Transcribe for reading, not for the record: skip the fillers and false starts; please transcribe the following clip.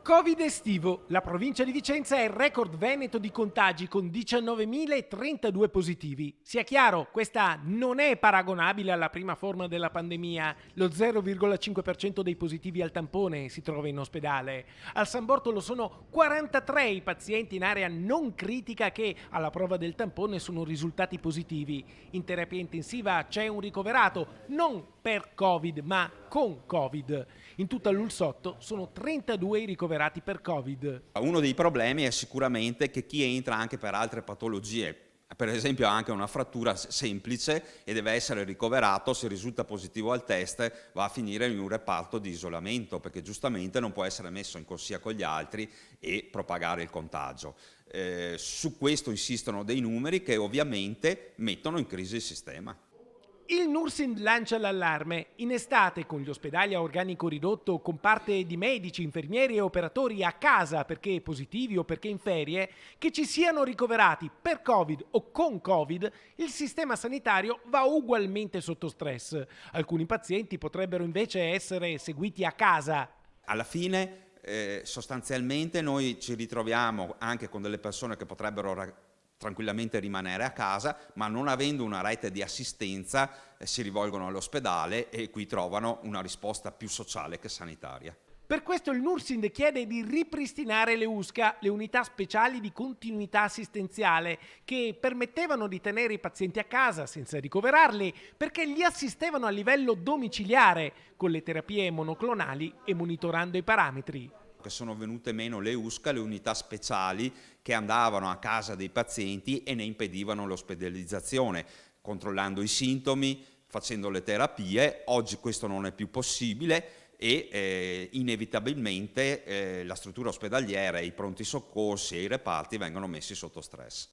Covid estivo. La provincia di Vicenza è il record veneto di contagi con 19.032 positivi. Sia chiaro, questa non è paragonabile alla prima forma della pandemia. Lo 0,5% dei positivi al tampone si trova in ospedale. Al San Bortolo sono 43 i pazienti in area non critica che, alla prova del tampone, sono risultati positivi. In terapia intensiva c'è un ricoverato, non per Covid, ma con Covid. In tutta l'Ulsotto sono 32 i ricoverati per Covid. Uno dei problemi è sicuramente che chi entra anche per altre patologie, per esempio anche una frattura semplice e deve essere ricoverato, se risulta positivo al test va a finire in un reparto di isolamento perché giustamente non può essere messo in corsia con gli altri e propagare il contagio. Su questo insistono dei numeri che ovviamente mettono in crisi il sistema. Il Nursind lancia l'allarme. In estate, con gli ospedali a organico ridotto, con parte di medici, infermieri e operatori a casa perché positivi o perché in ferie, che ci siano ricoverati per Covid o con Covid, il sistema sanitario va ugualmente sotto stress. Alcuni pazienti potrebbero invece essere seguiti a casa. Alla fine sostanzialmente noi ci ritroviamo anche con delle persone che potrebbero tranquillamente rimanere a casa, ma non avendo una rete di assistenza si rivolgono all'ospedale e qui trovano una risposta più sociale che sanitaria. Per questo il Nursind chiede di ripristinare le USCA, le unità speciali di continuità assistenziale, che permettevano di tenere i pazienti a casa senza ricoverarli, perché li assistevano a livello domiciliare, con le terapie monoclonali e monitorando i parametri. Che sono venute meno le USCA, le unità speciali che andavano a casa dei pazienti e ne impedivano l'ospedalizzazione, controllando i sintomi, facendo le terapie. Oggi questo non è più possibile e inevitabilmente la struttura ospedaliera, i pronti soccorsi e i reparti vengono messi sotto stress.